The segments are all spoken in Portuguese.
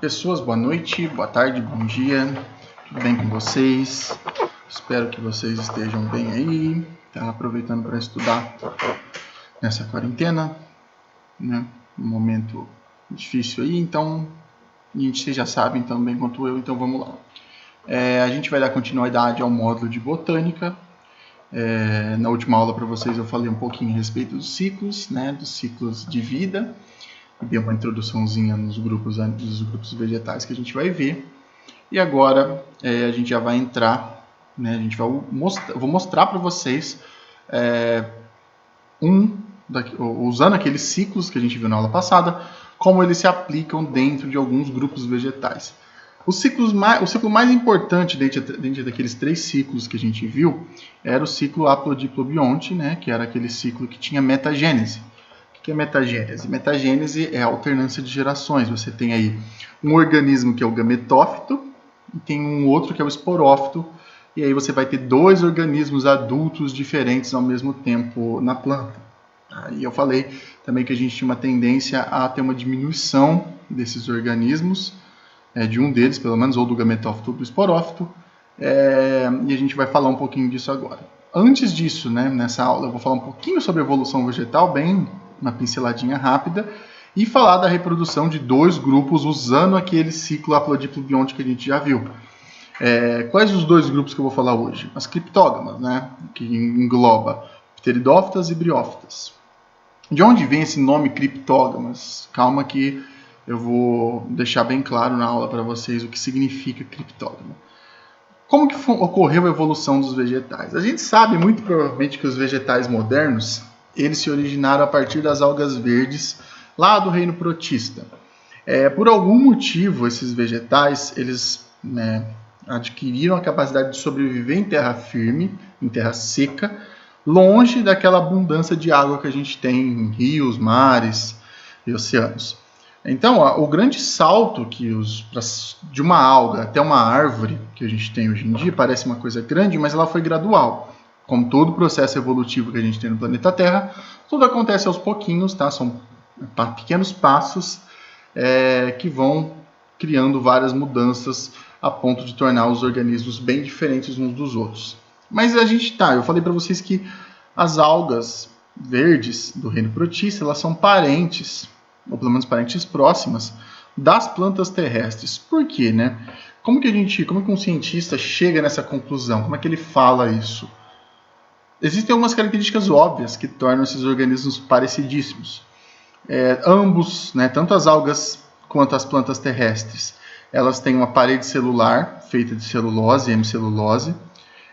Pessoas, boa noite, boa tarde, bom dia, tudo bem com vocês? Espero que vocês estejam bem aí, aproveitando para estudar nessa quarentena, né? Um momento difícil aí, então, vocês já sabem tão bem quanto eu, então vamos lá. A gente vai dar continuidade ao módulo de botânica. Na última aula para vocês eu falei um pouquinho a respeito dos ciclos, né? Dos ciclos de vida. Dei uma introduçãozinha nos grupos vegetais que a gente vai ver. E agora a gente já vai entrar, né, vou mostrar para vocês usando aqueles ciclos que a gente viu na aula passada, como eles se aplicam dentro de alguns grupos vegetais. O ciclo mais importante dentro daqueles 3 ciclos que a gente viu era o ciclo haplodiplobionte, né, que era aquele ciclo que tinha metagênese. O que é metagênese? Metagênese é a alternância de gerações. Você tem aí um organismo que é o gametófito e tem um outro que é o esporófito, e aí você vai ter 2 organismos adultos diferentes ao mesmo tempo na planta. E eu falei também que a gente tinha uma tendência a ter uma diminuição desses organismos, de um deles pelo menos, ou do gametófito ou do esporófito, e a gente vai falar um pouquinho disso agora. Antes disso, né, nessa aula eu vou falar um pouquinho sobre evolução vegetal, bem uma pinceladinha rápida, e falar da reprodução de 2 grupos usando aquele ciclo haplodiplobionte que a gente já viu. Quais os 2 grupos que eu vou falar hoje? As criptógamas, né, que engloba pteridófitas e briófitas. De onde vem esse nome criptógamas? Calma que eu vou deixar bem claro na aula para vocês o que significa criptógama. Como que ocorreu a evolução dos vegetais? A gente sabe muito provavelmente que os vegetais modernos eles se originaram a partir das algas verdes lá do reino protista. Por algum motivo, esses vegetais eles adquiriram a capacidade de sobreviver em terra firme, em terra seca, longe daquela abundância de água que a gente tem em rios, mares e oceanos. Então, o grande salto de uma alga até uma árvore que a gente tem hoje em dia parece uma coisa grande, mas ela foi gradual. Como todo o processo evolutivo que a gente tem no planeta Terra, tudo acontece aos pouquinhos, tá? São pequenos passos que vão criando várias mudanças a ponto de tornar os organismos bem diferentes uns dos outros. Mas eu falei para vocês que as algas verdes do reino protista, elas são parentes, ou pelo menos parentes próximas, das plantas terrestres. Por quê, né? Como que um cientista chega nessa conclusão? Como é que ele fala isso? Existem algumas características óbvias que tornam esses organismos parecidíssimos. Ambos, né, tanto as algas quanto as plantas terrestres, elas têm uma parede celular feita de celulose e hemicelulose.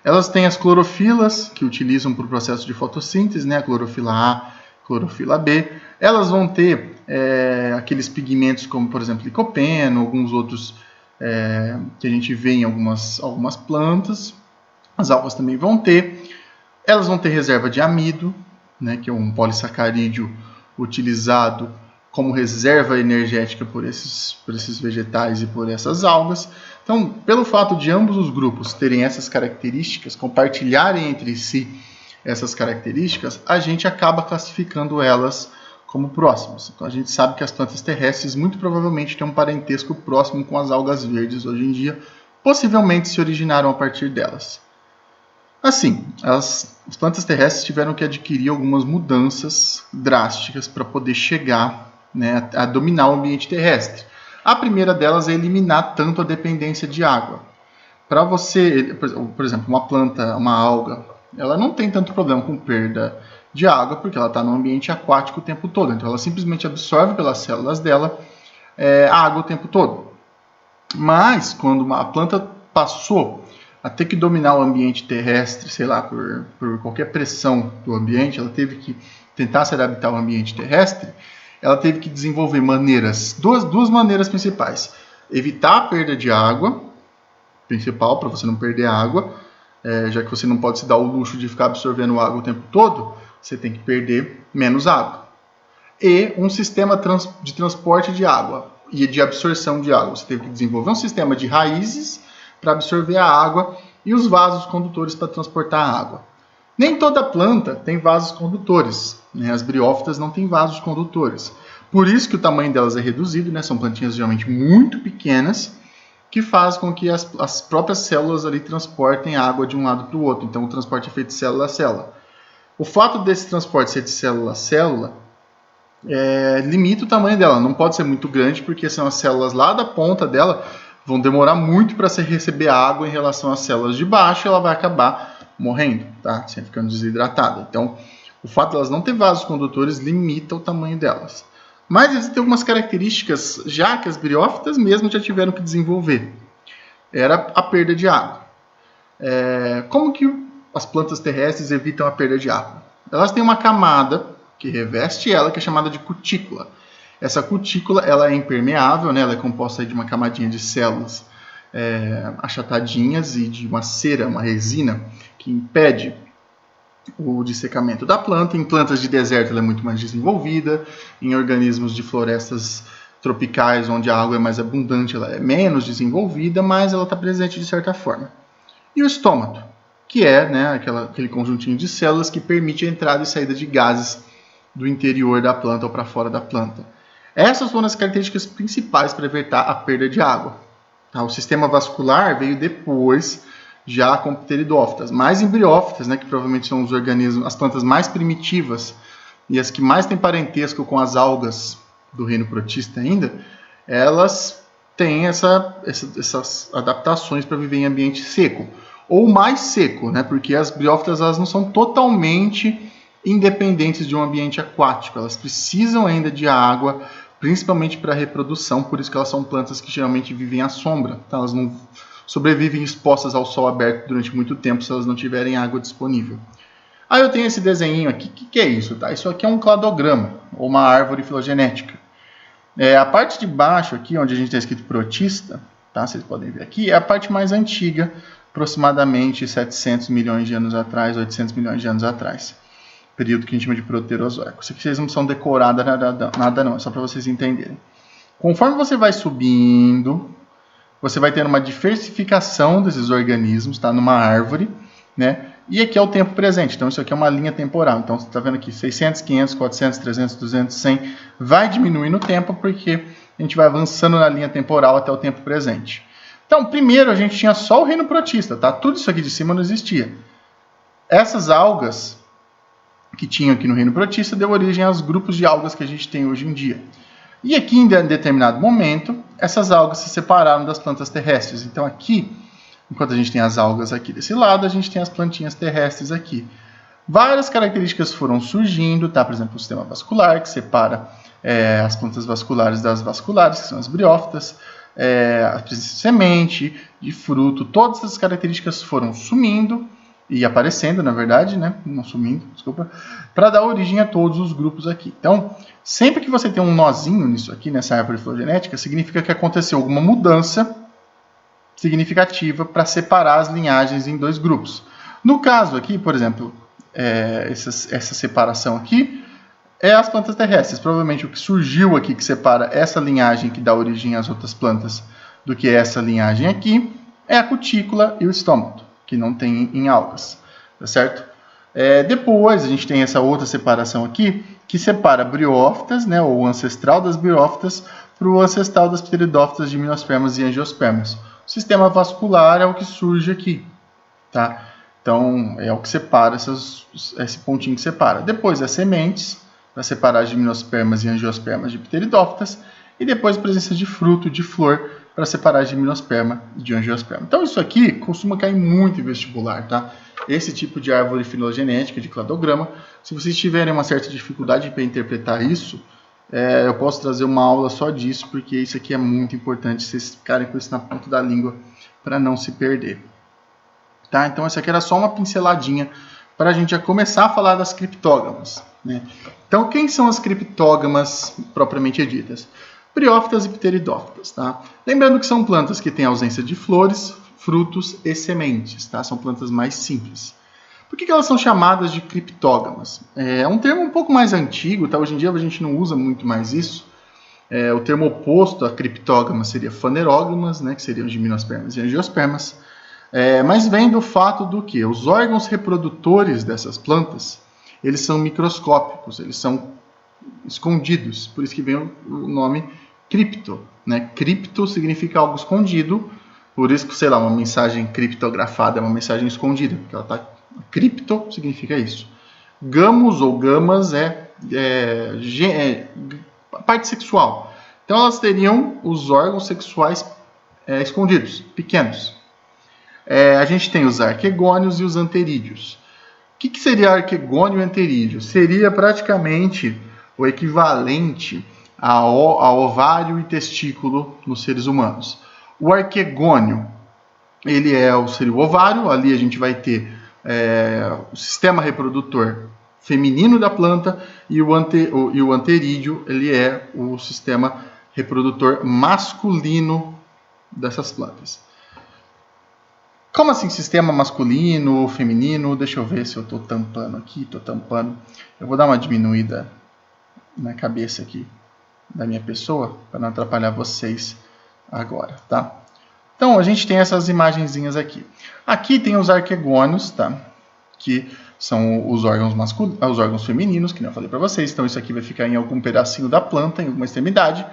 Elas têm as clorofilas, que utilizam para o processo de fotossíntese, né, a clorofila A, clorofila B. Elas vão ter aqueles pigmentos como, por exemplo, licopeno, alguns outros que a gente vê em algumas plantas. As algas também vão ter. Elas vão ter reserva de amido, né, que é um polissacarídeo utilizado como reserva energética por esses vegetais e por essas algas. Então, pelo fato de ambos os grupos terem essas características, compartilharem entre si essas características, a gente acaba classificando elas como próximas. Então, a gente sabe que as plantas terrestres muito provavelmente têm um parentesco próximo com as algas verdes hoje em dia, possivelmente se originaram a partir delas. Assim, as plantas terrestres tiveram que adquirir algumas mudanças drásticas para poder chegar, né, a dominar o ambiente terrestre. A primeira delas é eliminar tanto a dependência de água. Para você, por exemplo, uma alga, ela não tem tanto problema com perda de água, porque ela está no ambiente aquático o tempo todo. Então, ela simplesmente absorve pelas células dela a água o tempo todo. Mas, quando a planta passou a ter que dominar o ambiente terrestre, sei lá, por qualquer pressão do ambiente, ela teve que tentar se adaptar ao ambiente terrestre, ela teve que desenvolver duas maneiras principais. Evitar a perda de água, principal, para você não perder água, já que você não pode se dar o luxo de ficar absorvendo água o tempo todo, você tem que perder menos água. E um sistema de transporte de água e de absorção de água. Você teve que desenvolver um sistema de raízes para absorver a água e os vasos condutores para transportar a água. Nem toda planta tem vasos condutores, né? As briófitas não têm vasos condutores. Por isso que o tamanho delas é reduzido, né? São plantinhas geralmente muito pequenas, que faz com que as próprias células ali transportem água de um lado para o outro. Então, o transporte é feito de célula a célula. O fato desse transporte ser de célula a célula limita o tamanho dela. Não pode ser muito grande, porque senão as células lá da ponta dela vão demorar muito para receber água em relação às células de baixo e ela vai acabar morrendo, tá? Sempre ficando desidratada. Então, o fato de elas não ter vasos condutores limita o tamanho delas. Mas existem algumas características já que as briófitas mesmo já tiveram que desenvolver. Era a perda de água. Como que as plantas terrestres evitam a perda de água? Elas têm uma camada que reveste ela, que é chamada de cutícula. Essa cutícula ela é impermeável, né? Ela é composta de uma camadinha de células achatadinhas e de uma cera, uma resina, que impede o dessecamento da planta. Em plantas de deserto ela é muito mais desenvolvida, em organismos de florestas tropicais, onde a água é mais abundante, ela é menos desenvolvida, mas ela está presente de certa forma. E o estômago, que é, né, aquele conjuntinho de células que permite a entrada e saída de gases do interior da planta ou para fora da planta. Essas foram as características principais para evitar a perda de água. O sistema vascular veio depois, já com pteridófitas, mais embriófitas, né, que provavelmente são os organismos, as plantas mais primitivas e as que mais têm parentesco com as algas do reino protista ainda, elas têm essas adaptações para viver em ambiente seco, ou mais seco, né, porque as briófitas elas não são totalmente independentes de um ambiente aquático, elas precisam ainda de água, principalmente para a reprodução, por isso que elas são plantas que geralmente vivem à sombra, tá? Elas não sobrevivem expostas ao sol aberto durante muito tempo se elas não tiverem água disponível. Aí eu tenho esse desenho aqui, o que é isso? Tá? Isso aqui é um cladograma, ou uma árvore filogenética. A parte de baixo aqui, onde a gente tem escrito protista, tá? Vocês podem ver aqui, é a parte mais antiga, aproximadamente 700 milhões de anos atrás, 800 milhões de anos atrás. Período que a gente chama de Proterozoico. Isso aqui vocês não são decoradas nada não, é só para vocês entenderem. Conforme você vai subindo, você vai ter uma diversificação desses organismos, tá? Numa árvore, né? E aqui é o tempo presente, então isso aqui é uma linha temporal. Então você está vendo aqui 600, 500, 400, 300, 200, 100, vai diminuindo o tempo porque a gente vai avançando na linha temporal até o tempo presente. Então, primeiro a gente tinha só o reino protista, tá? Tudo isso aqui de cima não existia. Essas algas que tinham aqui no reino protista deu origem aos grupos de algas que a gente tem hoje em dia. E aqui, em determinado momento, essas algas se separaram das plantas terrestres. Então aqui, enquanto a gente tem as algas aqui desse lado, a gente tem as plantinhas terrestres aqui. Várias características foram surgindo, tá? Por exemplo, o sistema vascular, que separa as plantas vasculares das vasculares, que são as briófitas, a presença de semente, de fruto, todas essas características foram sumindo e aparecendo, na verdade, né? Não sumindo, desculpa, para dar origem a todos os grupos aqui. Então, sempre que você tem um nozinho nisso aqui, nessa árvore filogenética, significa que aconteceu alguma mudança significativa para separar as linhagens em dois grupos. No caso aqui, por exemplo, essa separação aqui é as plantas terrestres. Provavelmente o que surgiu aqui que separa essa linhagem que dá origem às outras plantas do que essa linhagem aqui é a cutícula e o estômago, que não tem em algas, tá certo? Depois a gente tem essa outra separação aqui, que separa briófitas, né, ou o ancestral das briófitas, para o ancestral das pteridófitas, gimnospermas e angiospermas. O sistema vascular é o que surge aqui, tá? Então, é o que separa, esse pontinho que separa. Depois as sementes, para separar gimnospermas e angiospermas de pteridófitas, e depois a presença de fruto, de flor, para separar gimnosperma de angiosperma. Então, isso aqui costuma cair muito em vestibular, tá? Esse tipo de árvore filogenética, de cladograma, se vocês tiverem uma certa dificuldade para interpretar isso, eu posso trazer uma aula só disso, porque isso aqui é muito importante, vocês ficarem com isso na ponta da língua para não se perder. Tá? Então, essa aqui era só uma pinceladinha para a gente já começar a falar das criptógamas, né? Então, quem são as criptógamas propriamente ditas? Briófitas e pteridófitas, tá? Lembrando que são plantas que têm ausência de flores, frutos e sementes, tá? São plantas mais simples. Por que elas são chamadas de criptógamas? É um termo um pouco mais antigo, tá? Hoje em dia a gente não usa muito mais isso. O termo oposto a criptógamas seria fanerógamas, né? Que seriam gimnospermas e angiospermas. Mas vem do fato do que os órgãos reprodutores dessas plantas, eles são microscópicos, eles são escondidos, por isso que vem o nome cripto, né? Cripto significa algo escondido, por isso que, sei lá, uma mensagem criptografada é uma mensagem escondida, porque ela tá cripto significa isso. Gamos ou gamas é a parte sexual. Então elas teriam os órgãos sexuais escondidos, pequenos. A gente tem os arquegônios e os anterídeos. O que seria arquegônio e anterídeo? Seria praticamente o equivalente a ovário e testículo nos seres humanos. O arquegônio, ele seria o ovário, ali a gente vai ter o sistema reprodutor feminino da planta, e o anterídeo, ele é o sistema reprodutor masculino dessas plantas. Como assim sistema masculino, feminino? Deixa eu ver se eu estou tampando aqui. Estou tampando. Eu vou dar uma diminuída na cabeça aqui da minha pessoa para não atrapalhar vocês agora, tá? Então a gente tem essas imagenzinhas aqui. Aqui tem os arquegônios, tá? Que são os órgãos os órgãos femininos, que eu falei para vocês. Então isso aqui vai ficar em algum pedacinho da planta, em alguma extremidade.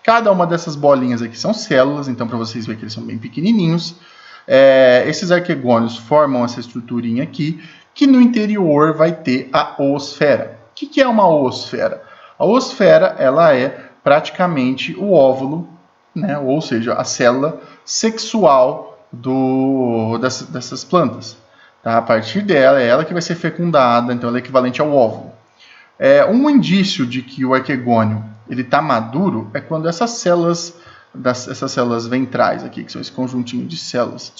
Cada uma dessas bolinhas aqui são células, então para vocês verem que eles são bem pequenininhos. Esses arquegônios formam essa estruturinha aqui, que no interior vai ter a oosfera. O que é uma oosfera? A oosfera, ela é praticamente o óvulo, né? Ou seja, a célula sexual dessas plantas. Tá? A partir dela, é ela que vai ser fecundada, então ela é equivalente ao óvulo. Um indício de que o arquegônio está maduro é quando essas células ventrais aqui, que são esse conjuntinho de células,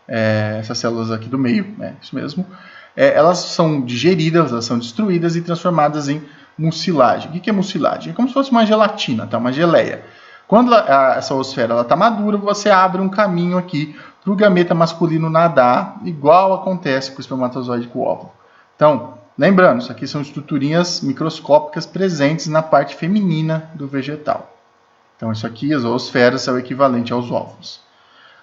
essas células aqui do meio, isso mesmo, elas são digeridas, elas são destruídas e transformadas em mucilagem. O que é mucilagem? É como se fosse uma gelatina, tá? Uma geleia. Quando essa oosfera está madura, você abre um caminho aqui para o gameta masculino nadar, igual acontece com o espermatozoide e com o óvulo. Então, lembrando, isso aqui são estruturinhas microscópicas presentes na parte feminina do vegetal. Então, isso aqui, as oosferas, é o equivalente aos óvulos.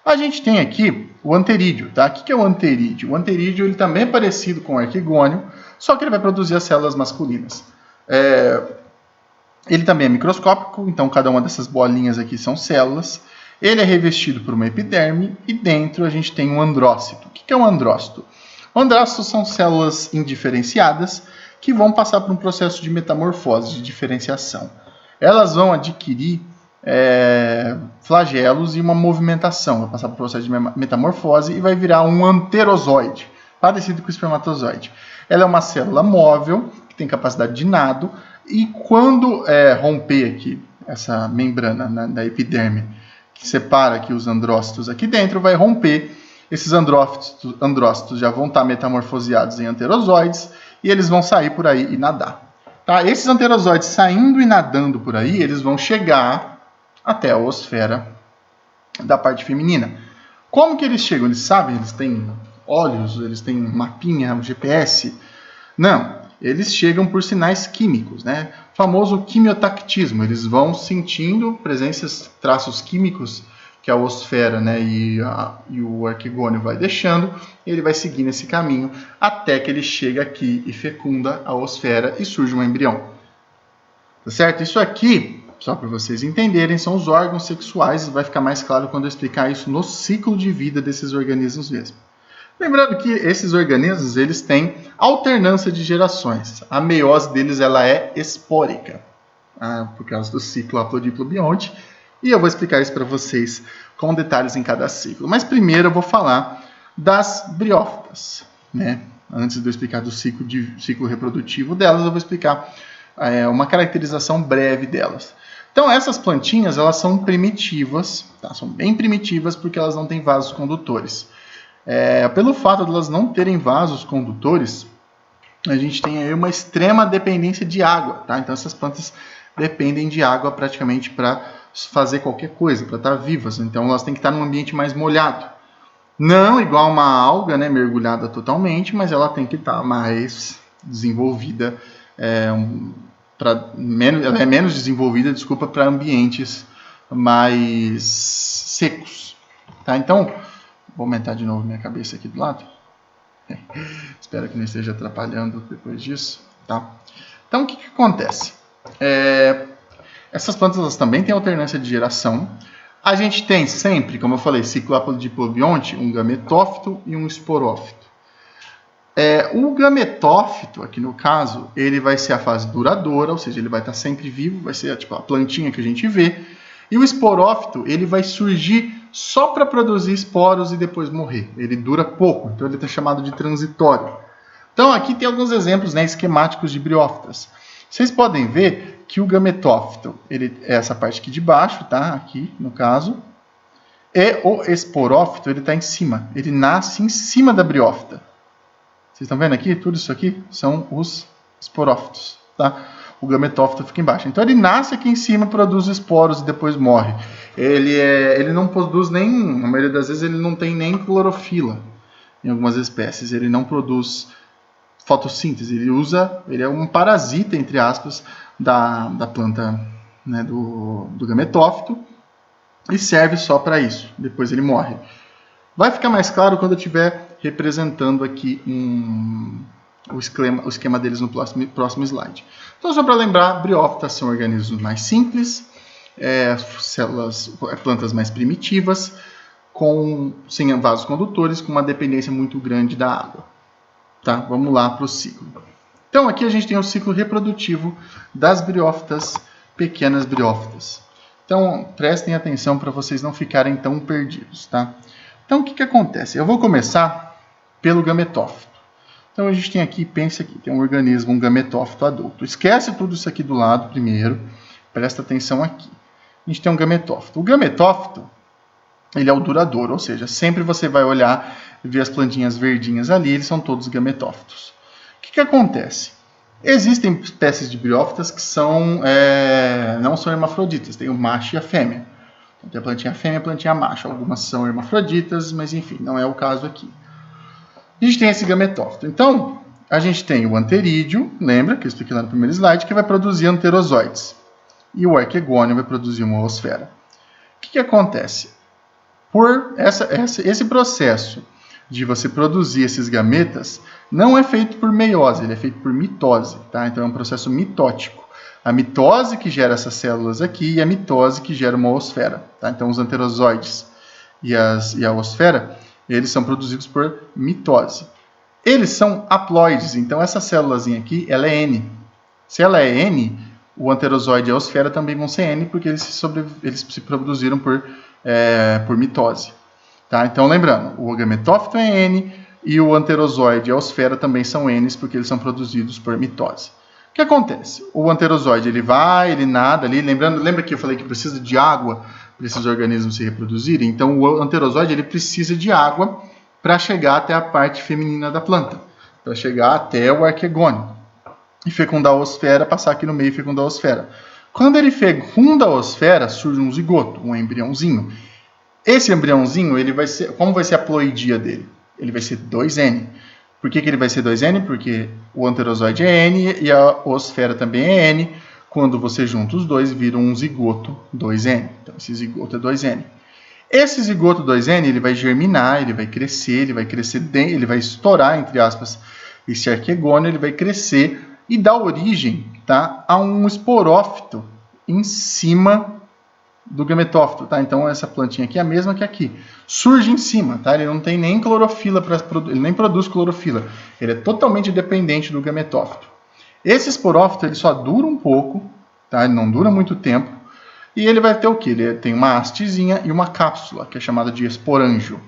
A gente tem aqui o anterídeo, tá? O que é o anterídeo? O anterídeo ele também é parecido com o arquegônio, só que ele vai produzir as células masculinas. Ele também é microscópico, então cada uma dessas bolinhas aqui são células. Ele é revestido por uma epiderme e dentro a gente tem um andrócito. O que é um andrócito? Andrócitos são células indiferenciadas que vão passar por um processo de metamorfose, de diferenciação. Elas vão adquirir flagelos e uma movimentação, vai passar por um processo de metamorfose e vai virar um anterozoide, parecido com o espermatozoide. Ela é uma célula móvel, que tem capacidade de nado, e quando romper aqui essa membrana da epiderme, que separa aqui os andrócitos aqui dentro, vai romper. Esses andrócitos já vão estar metamorfoseados em anterozoides e eles vão sair por aí e nadar. Tá? Esses anterozoides saindo e nadando por aí, eles vão chegar até a oosfera da parte feminina. Como que eles chegam? Eles sabem? Eles têm olhos? Eles têm mapinha, GPS? Não. Eles chegam por sinais químicos, né? O famoso quimiotactismo. Eles vão sentindo presenças, traços químicos que a oosfera, né, e o arquegônio vai deixando, e ele vai seguindo esse caminho até que ele chega aqui e fecunda a oosfera e surge um embrião. Tá certo? Isso aqui, só para vocês entenderem, são os órgãos sexuais, vai ficar mais claro quando eu explicar isso no ciclo de vida desses organismos mesmo. Lembrando que esses organismos, eles têm alternância de gerações. A meiose deles ela é espórica, por causa do ciclo haplodiplo-bionte. E eu vou explicar isso para vocês com detalhes em cada ciclo. Mas primeiro eu vou falar das briófitas, né? Antes de eu explicar do ciclo reprodutivo delas, eu vou explicar uma caracterização breve delas. Então essas plantinhas, elas são primitivas, tá? São bem primitivas porque elas não têm vasos condutores. Pelo fato de elas não terem vasos condutores, a gente tem aí uma extrema dependência de água, tá? Então essas plantas dependem de água praticamente para fazer qualquer coisa, para estar vivas. Então elas têm que estar num ambiente mais molhado. Não igual uma alga, né, mergulhada totalmente, mas ela tem que estar mais desenvolvida, ela é menos desenvolvida, para ambientes mais secos. Tá? Então, vou aumentar de novo minha cabeça aqui do lado. Espero que não esteja atrapalhando depois disso. Tá? Então, o que acontece? Essas plantas elas também têm alternância de geração. A gente tem sempre, como eu falei, ciclo aplodiplobiont, um gametófito e um esporófito. O gametófito, aqui no caso, ele vai ser a fase duradoura, ou seja, ele vai estar sempre vivo, vai ser tipo a plantinha que a gente vê. E o esporófito, ele vai surgir só para produzir esporos e depois morrer. Ele dura pouco, então ele está chamado de transitório. Então aqui tem alguns exemplos, né, esquemáticos de briófitas. Vocês podem ver que o gametófito, ele é essa parte aqui de baixo, tá? Aqui no caso. E o esporófito, ele está em cima. Ele nasce em cima da briófita. Vocês estão vendo aqui? Tudo isso aqui são os esporófitos, tá? O gametófito fica embaixo. Então ele nasce aqui em cima, produz esporos e depois morre. Ele não produz nem, na maioria das vezes, ele não tem nem clorofila. Em algumas espécies, ele não produz fotossíntese. Ele é um parasita, entre aspas, da planta, né, do gametófito e serve só para isso. Depois ele morre. Vai ficar mais claro quando eu estiver representando aqui o esquema deles no próximo slide. Então, só para lembrar, briófitas são organismos mais simples, plantas mais primitivas, sem vasos condutores, com uma dependência muito grande da água. Tá? Vamos lá para o ciclo. Então, aqui a gente tem o ciclo reprodutivo das briófitas, pequenas briófitas. Então, prestem atenção para vocês não ficarem tão perdidos. Tá? Então, o que acontece? Eu vou começar pelo gametófito. Então, a gente tem aqui, pense aqui, tem um organismo, um gametófito adulto. Esquece tudo isso aqui do lado primeiro, presta atenção aqui. A gente tem um gametófito. O gametófito, ele é o duradouro, ou seja, sempre você vai olhar e ver as plantinhas verdinhas ali, eles são todos gametófitos. O que acontece? Existem espécies de briófitas que não são hermafroditas, tem o macho e a fêmea. Então, tem a plantinha fêmea e a plantinha macho. Algumas são hermafroditas, mas enfim, não é o caso aqui. A gente tem esse gametófito. Então, a gente tem o anterídeo, lembra que eu expliquei lá no primeiro slide, que vai produzir anterozoides. E o arquegônio vai produzir uma oosfera. O que acontece? Por esse processo de você produzir esses gametas, não é feito por meiose, ele é feito por mitose. Tá? Então, é um processo mitótico. A mitose que gera essas células aqui e a mitose que gera uma oosfera. Tá? Então, os anterozoides e a oosfera, eles são produzidos por mitose. Eles são haploides, então essa célulazinha aqui, ela é N. Se ela é N, o anterozoide e a oosfera também vão ser N, porque eles se produziram por mitose. Tá? Então, lembrando, o gametófito é N e o anterozoide e a oosfera também são Ns, porque eles são produzidos por mitose. O que acontece? O anterozoide, ele nada ali, lembra que eu falei que precisa de água para esses organismos se reproduzirem? Então, o anterozoide, ele precisa de água para chegar até a parte feminina da planta, para chegar até o arquegônio e fecundar a oosfera, passar aqui no meio e fecundar a oosfera. Quando ele fecunda a oosfera, surge um zigoto, um embriãozinho. Esse embriãozinho, como vai ser a ploidia dele? Ele vai ser 2N. Por que ele vai ser 2N? Porque o anterozoide é N e a oosfera também é N. Quando você junta os dois, vira um zigoto 2N. Então, esse zigoto é 2N. Esse zigoto 2N, ele vai germinar, ele vai crescer, ele vai estourar, entre aspas, esse arquegônio, ele vai crescer e dar origem, tá, a um esporófito em cima do gametófito, tá? Então essa plantinha aqui é a mesma que aqui. Surge em cima, tá? Ele não tem nem clorofila, ele nem produz clorofila. Ele é totalmente dependente do gametófito. Esse esporófito, ele só dura um pouco, tá? Ele não dura muito tempo. E ele vai ter o quê? Ele tem uma hastezinha e uma cápsula, que é chamada de esporângio.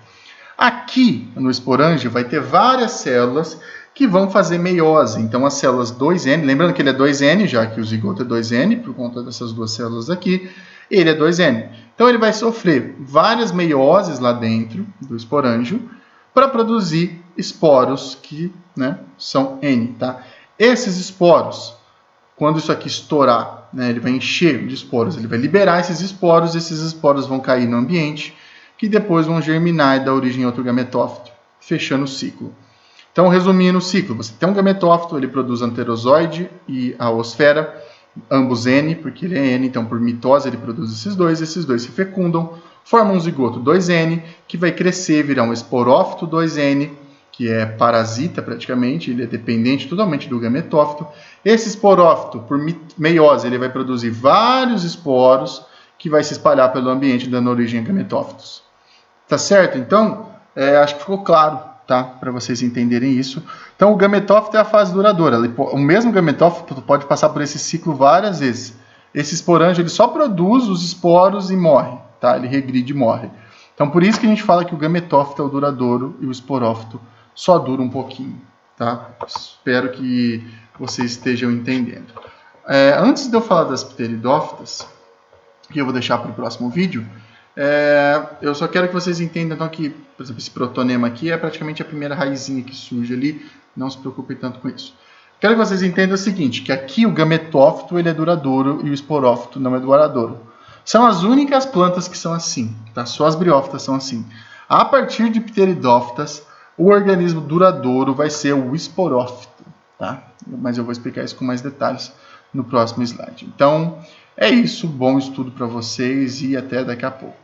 Aqui, no esporângio, vai ter várias células que vão fazer meiose. Então, as células 2N, lembrando que ele é 2N, já que o zigoto é 2N, por conta dessas duas células aqui, ele é 2N. Então, ele vai sofrer várias meioses lá dentro do esporângio para produzir esporos que, né, são N. Tá? Esses esporos, quando isso aqui estourar, né, ele vai encher de esporos, ele vai liberar esses esporos vão cair no ambiente, que depois vão germinar e dar origem a outro gametófito, fechando o ciclo. Então, resumindo o ciclo, você tem um gametófito, ele produz anterozoide e a oosfera, ambos N, porque ele é N, então por mitose ele produz esses dois se fecundam, formam um zigoto 2N, que vai crescer, virar um esporófito 2N, que é parasita praticamente, ele é dependente totalmente do gametófito. Esse esporófito, por meiose, ele vai produzir vários esporos que vai se espalhar pelo ambiente, dando origem a gametófitos. Tá certo? Então, acho que ficou claro, tá? Para vocês entenderem isso. Então, o gametófito é a fase duradoura. O mesmo gametófito pode passar por esse ciclo várias vezes. Esse esporângio, ele só produz os esporos e morre, tá? Ele regride e morre. Então, por isso que a gente fala que o gametófito é o duradouro e o esporófito só dura um pouquinho, tá? Espero que vocês estejam entendendo. Antes de eu falar das pteridófitas, que eu vou deixar para o próximo vídeo, eu só quero que vocês entendam então, que, por exemplo, esse protonema aqui é praticamente a primeira raizinha que surge ali, não se preocupem tanto com isso. Quero que vocês entendam o seguinte, que aqui o gametófito ele é duradouro e o esporófito não é duradouro. São as únicas plantas que são assim, tá? Só as briófitas são assim. A partir de pteridófitas, o organismo duradouro vai ser o esporófito, tá? Mas eu vou explicar isso com mais detalhes no próximo slide. Então, é isso. Bom estudo para vocês e até daqui a pouco.